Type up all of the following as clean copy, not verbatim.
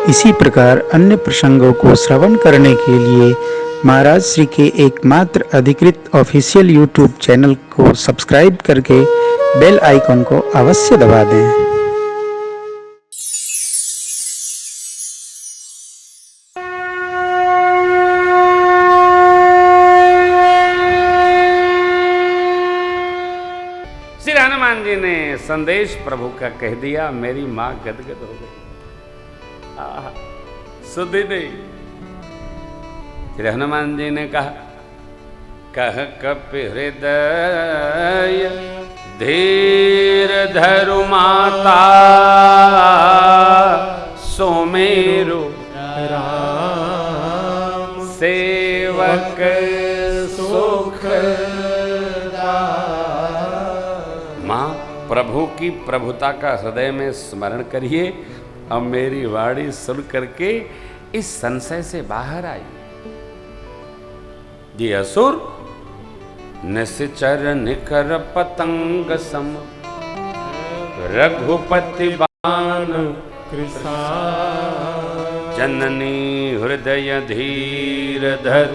इसी प्रकार अन्य प्रसंगों को श्रवण करने के लिए महाराज श्री के एकमात्र अधिकृत ऑफिशियल यूट्यूब चैनल को सब्सक्राइब करके बेल आइकन को अवश्य दबा दें। श्री हनुमान जी ने संदेश प्रभु का कह दिया, मेरी मां गदगद हो गई। सुधी नहीं। श्री हनुमान जी ने कहा, कह कपि हृदय धीर धरु माता, सुमेरु राम सेवक सुख। मां, प्रभु की प्रभुता का हृदय में स्मरण करिए। अब मेरी वाणी सुन करके इस संशय से बाहर आई। ये असुर निश्चर निकर पतंग सम, रघुपति बाण कृसा, जननी हृदय धीर धर,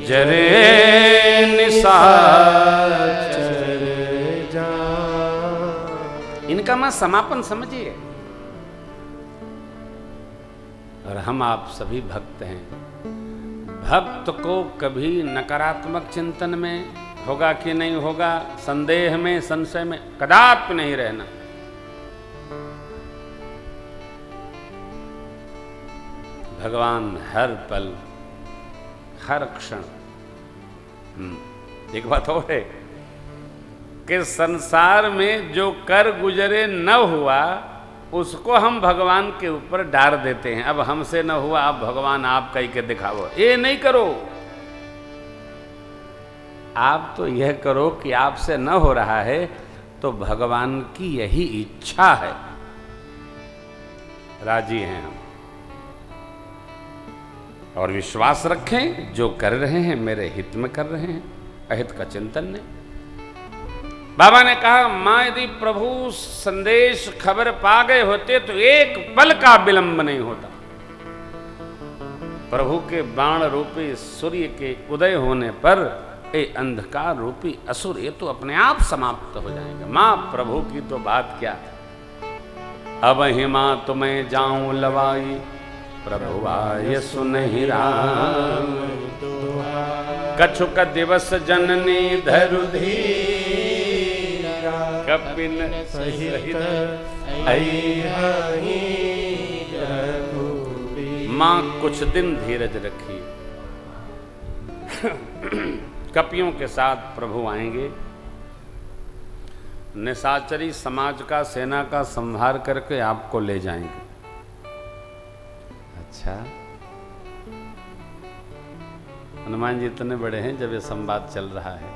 जरे निशाचर जा। इनका मैं समापन समझिए। और हम आप सभी भक्त हैं। भक्त को कभी नकारात्मक चिंतन में होगा कि नहीं होगा, संदेह में, संशय में कदापि नहीं रहना। भगवान हर पल हर क्षण। एक बात और है कि संसार में जो कर गुजरे न हुआ उसको हम भगवान के ऊपर डाल देते हैं। अब हमसे न हुआ, अब भगवान आप कह के दिखाओ। ये नहीं करो। आप तो यह करो कि आपसे न हो रहा है तो भगवान की यही इच्छा है, राजी हैं हम। और विश्वास रखें, जो कर रहे हैं मेरे हित में कर रहे हैं, अहित का चिंतन नहीं। बाबा ने कहा, मां यदि प्रभु संदेश खबर पा गए होते तो एक पल का विलंब नहीं होता। प्रभु के बाण रूपी सूर्य के उदय होने पर ये अंधकार रूपी असुर ये तो अपने आप समाप्त हो जाएगा। मां प्रभु की तो बात क्या। अब ही मां तुम्हें जाऊं लवाई, प्रभु आय सुनहि राम। कछुक दिवस जननी धरु धीर, कपिन सहित मां कुछ दिन धीरज रखी। कपियों के साथ प्रभु आएंगे, निशाचरी समाज का, सेना का संहार करके आपको ले जाएंगे। अच्छा, हनुमान जी इतने बड़े हैं। जब ये संवाद चल रहा है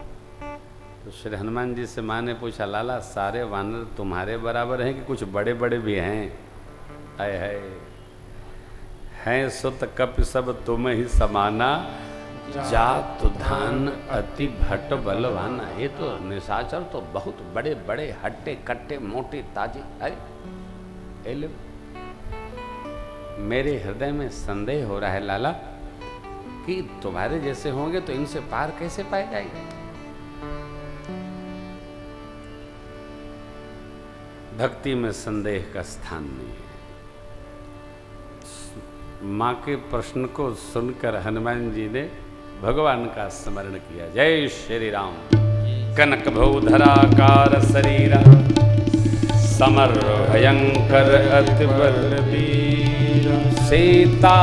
तो श्री हनुमान जी से माँ ने पूछा, लाला सारे वानर तुम्हारे बराबर हैं कि कुछ बड़े बड़े भी हैं? आए हैं सुत कपि सब तुम ही समाना, जात धान अति भट्ट बलवाना। ये तो निशाचर तो बहुत बड़े बड़े हट्टे कट्टे मोटे ताजे। अरे लो, मेरे हृदय में संदेह हो रहा है लाला कि तुम्हारे जैसे होंगे तो इनसे पार कैसे पाए जाएंगे। भक्ति में संदेह का स्थान नहीं है। मां के प्रश्न को सुनकर हनुमान जी ने भगवान का स्मरण किया। जय श्री राम। कनक भूधराकार शरीरा, समर भयंकर अति बलबीरा। सीता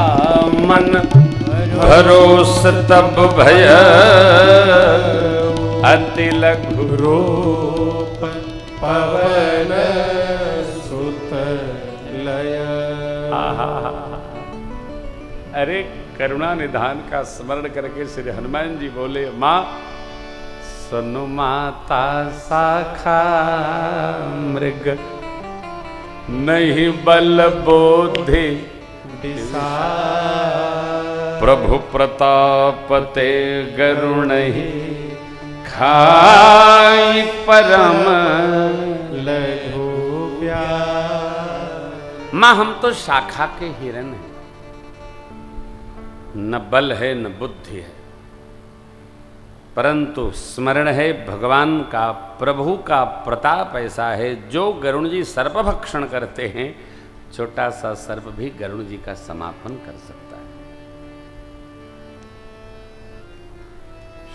मन भरोस तब भय, अति लघु रूप पवन सुत लय। अरे करुणा निधान का स्मरण करके श्री हनुमान जी बोले, मां सुनु माता शाखा मृग, नहीं बल बोधि प्रभु प्रताप ते गरुण ही, खाई परम लघु प्यार। मां हम तो शाखा के हिरन हैं, न बल है न बुद्धि है, परंतु स्मरण है भगवान का, प्रभु का प्रताप ऐसा है जो गरुण जी सर्प भक्षण करते हैं, छोटा सा सर्प भी गरुण जी का समापन कर सकता है।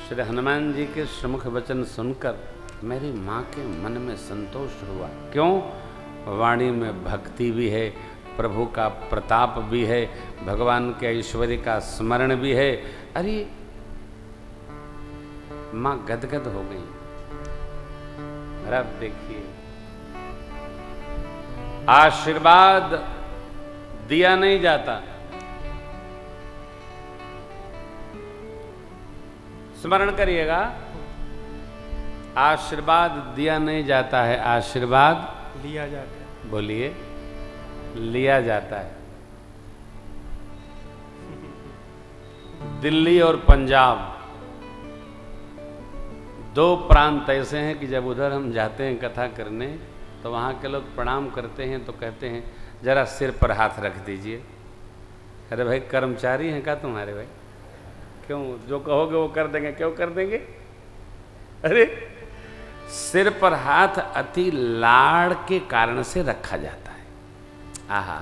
श्री हनुमान जी के श्रीमुख वचन सुनकर मेरी माँ के मन में संतोष हुआ। क्यों? वाणी में भक्ति भी है, प्रभु का प्रताप भी है, भगवान के ऐश्वर्य का स्मरण भी है। अरे माँ गदगद हो गई। अब देखिए, आशीर्वाद दिया नहीं जाता, स्मरण करिएगा, आशीर्वाद दिया नहीं जाता है, आशीर्वाद लिया जाता है। बोलिए, लिया जाता है। दिल्ली और पंजाब दो प्रांत ऐसे हैं कि जब उधर हम जाते हैं कथा करने तो वहाँ के लोग प्रणाम करते हैं तो कहते हैं जरा सिर पर हाथ रख दीजिए। अरे भाई कर्मचारी हैं क्या तुम्हारे भाई? क्यों, जो कहोगे वो कर देंगे, क्यों कर देंगे? अरे सिर पर हाथ अति लाड़ के कारण से रखा जाता है। आहा,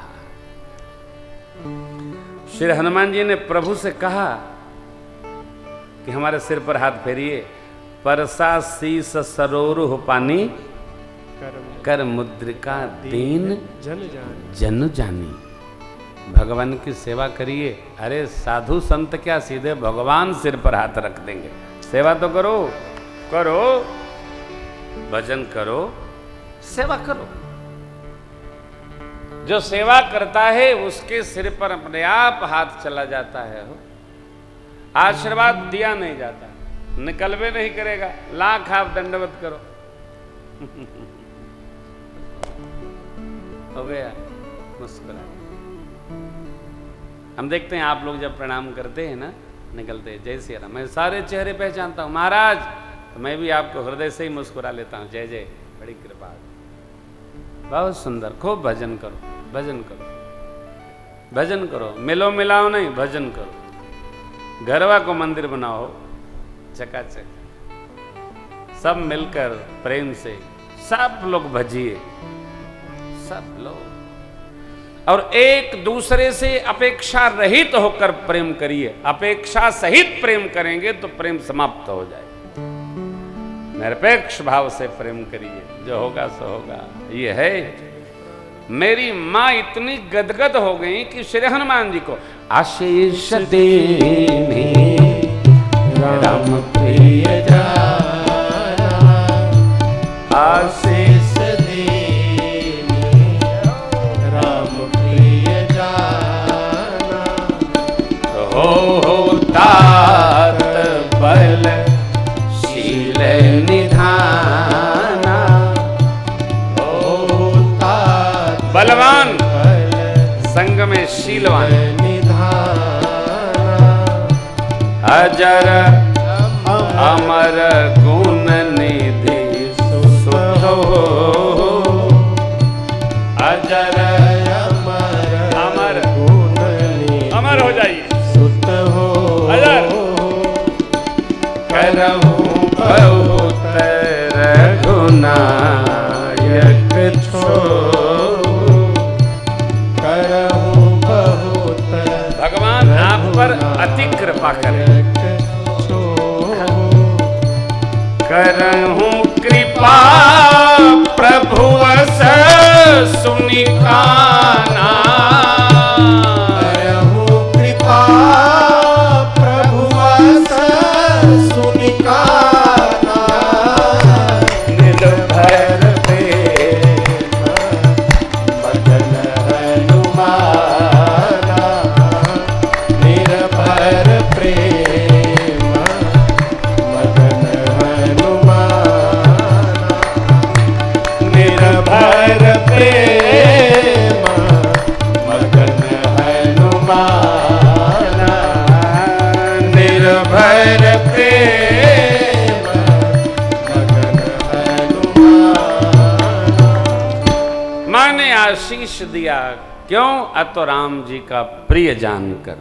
श्री हनुमान जी ने प्रभु से कहा कि हमारे सिर पर हाथ फेरिए। परसा शीस सरोरु पानी, कर मुद्रिका दीन जन जानी। भगवान की सेवा करिए। अरे साधु संत क्या, सीधे भगवान सिर पर हाथ रख देंगे। सेवा तो करो, करो, भजन करो, सेवा करो। जो सेवा करता है उसके सिर पर अपने आप हाथ चला जाता है। आशीर्वाद दिया नहीं जाता, निकलवे नहीं करेगा, लाख आप दंडवत करो। हो गया, मुस्कुरा। हम देखते हैं आप लोग जब प्रणाम करते हैं ना, निकलते हैं जय श्री राम, मैं सारे चेहरे पहचानता हूं महाराज, तो मैं भी आपको हृदय से ही मुस्कुरा लेता हूं, जय जय, बड़ी कृपा। बहुत सुंदर, खूब भजन करो, भजन करो, भजन करो, मिलो मिलाओ नहीं, भजन करो। घरवा को मंदिर बनाओ, चकाचक, सब मिलकर प्रेम से सब लोग भजिए, सब लोग, और एक दूसरे से अपेक्षा रहित होकर प्रेम करिए। अपेक्षा सहित प्रेम करेंगे तो प्रेम समाप्त हो जाए। निरपेक्ष भाव से प्रेम करिए, जो होगा सो होगा। ये है, मेरी मां इतनी गदगद हो गई कि श्री हनुमान जी को आशीष देने राम प्रिय जाना, आशीष देने राम प्रिय जाना, हो तात बल शील निधाना, हो तात बलवान संग में शीलवान, अजर अमर गुण निधि सुत हो, अजर अमर गुण निधि, अमर हो जाइए, सुत हो, अजर करहु बहुत रघुनायक छो, करहु बहुत, भगवान आप पर अति कृपा करें, करहूं कृपा प्रभु अस सुनि काना, करहूं कृपा प्रभु अस सुनि काना, निर्भर प्रेम मगन हनुमाना, निर्भर प्रेम मगन निर्भर प्रेम मगन हनुमाना, निर्भर प्रेम मगन हनुमाना। मां ने आशीष दिया, क्यों? अतो राम जी का प्रिय जानकर।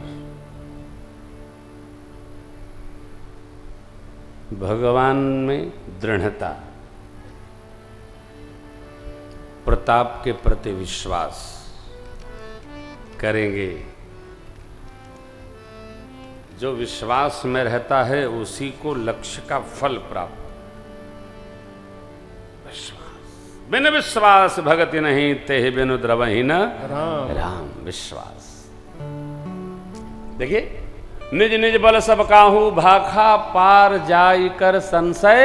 भगवान में दृढ़ता, प्रताप के प्रति विश्वास करेंगे। जो विश्वास में रहता है उसी को लक्ष्य का फल प्राप्त। विश्वास बिन विश्वास भगति नहीं, तेहि बिनु द्रवहि न राम। विश्वास देखिए, निज निज बल सब काहू, भाखा पार जाई कर संशय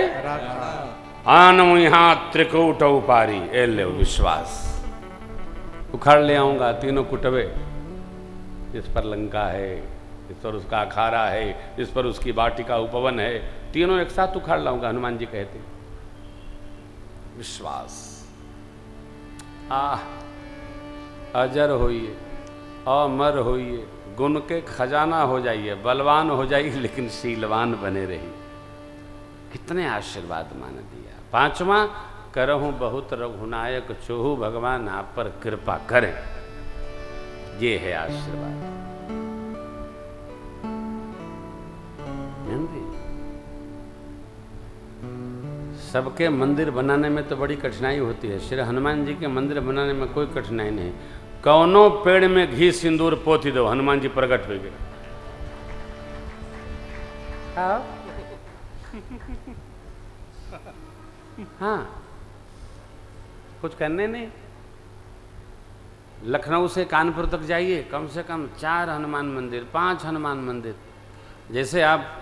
आन यहाँ त्रिकूट उपारी। ए ले विश्वास, उखाड़ ले आऊंगा तीनों कुटवे, इस पर लंका है, इस पर उसका अखाड़ा है, इस पर उसकी वाटिका उपवन है, तीनों एक साथ उखाड़ लाऊंगा, हनुमान जी कहते। विश्वास, अजर होइए, अमर होइए, गुण के खजाना हो जाइए, बलवान हो जाइए, लेकिन शीलवान बने रहिए। कितने आशीर्वाद मान दिया। पांचवा, करहूं बहुत रघुनायक चोहू, भगवान आप पर कृपा करें। ये है आशीर्वाद। सबके मंदिर बनाने में तो बड़ी कठिनाई होती है, श्री हनुमान जी के मंदिर बनाने में कोई कठिनाई नहीं। कौनो पेड़ में घी सिंदूर पोती दो, हनुमान जी प्रकट हो गए। हाँ, कुछ करने नहीं। लखनऊ से कानपुर तक जाइए, कम से कम 4 हनुमान मंदिर, 5 हनुमान मंदिर। जैसे आप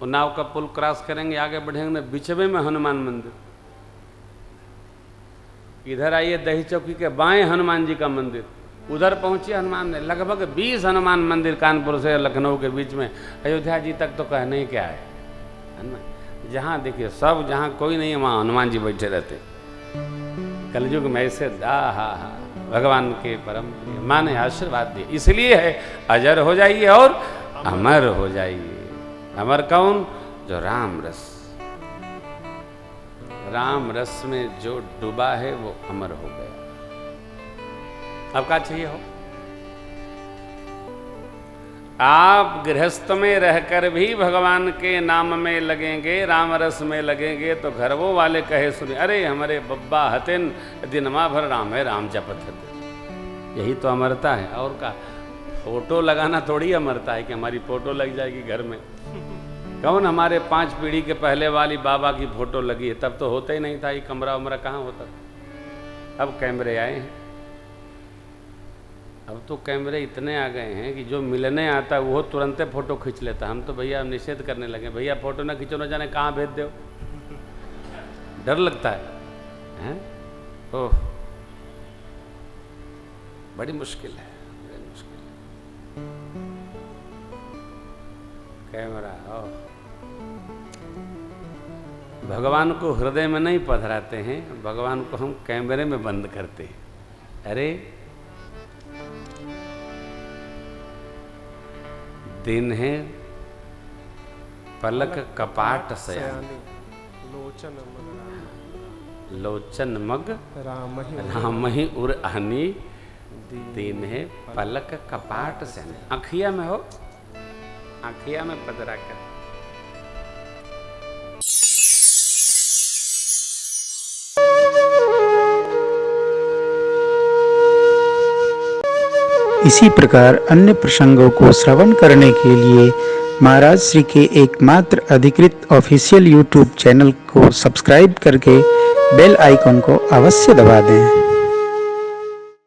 उन्नाव का पुल क्रॉस करेंगे, आगे बढ़ेंगे ना, बिचवे में हनुमान मंदिर। इधर आइए, दही चौकी के बाएं हनुमान जी का मंदिर, उधर पहुंचे हनुमान ने। लगभग 20 हनुमान मंदिर कानपुर से लखनऊ के बीच में। अयोध्या जी तक तो कहने ही क्या है। जहां देखिए सब, जहां कोई नहीं है वहां हनुमान जी बैठे रहते। कलयुग में ऐसे भगवान के परम माने आशीर्वाद दिए, इसलिए है अजर हो जाइए और अमर हो जाइए। अमर कौन? जो राम रस, राम रस में जो डूबा है वो अमर हो गया। अब क्या चाहिए हो? आप गृहस्थ में रहकर भी भगवान के नाम में लगेंगे, राम रस में लगेंगे, तो घर वो वाले कहे सुने, अरे हमारे बब्बा हतिन दिनमा भर राम है, राम जपत हतिन। यही तो अमरता है। और का फोटो लगाना थोड़ी अमरता है कि हमारी फोटो लग जाएगी घर में। कौन हमारे 5 पीढ़ी के पहले वाली बाबा की फोटो लगी है? तब तो होता ही नहीं था, ये कमरा उमरा कहाँ होता था। अब कैमरे आए हैं, अब तो कैमरे इतने आ गए हैं कि जो मिलने आता है वो तुरंत फोटो खींच लेता। हम तो भैया निषेध करने लगे, भैया फोटो ना खींचो, ना जाने कहाँ भेज दो। डर लगता है? ओह, बड़ी मुश्किल है, बड़ी मुश्किल है। कैमरा भगवान को हृदय में नहीं पधराते हैं, भगवान को हम कैमरे में बंद करते हैं। अरे दिन है पलक कपाट सयानी, लोचन मग राम ही उर आहनी, दिन है पलक कपाट सयानी। आँखिया में हो, आँखिया में पधरा कर। इसी प्रकार अन्य प्रसंगों को श्रवण करने के लिए महाराज श्री के एकमात्र अधिकृत ऑफिशियल यूट्यूब चैनल को सब्सक्राइब करके बेल आइकन को अवश्य दबा दें।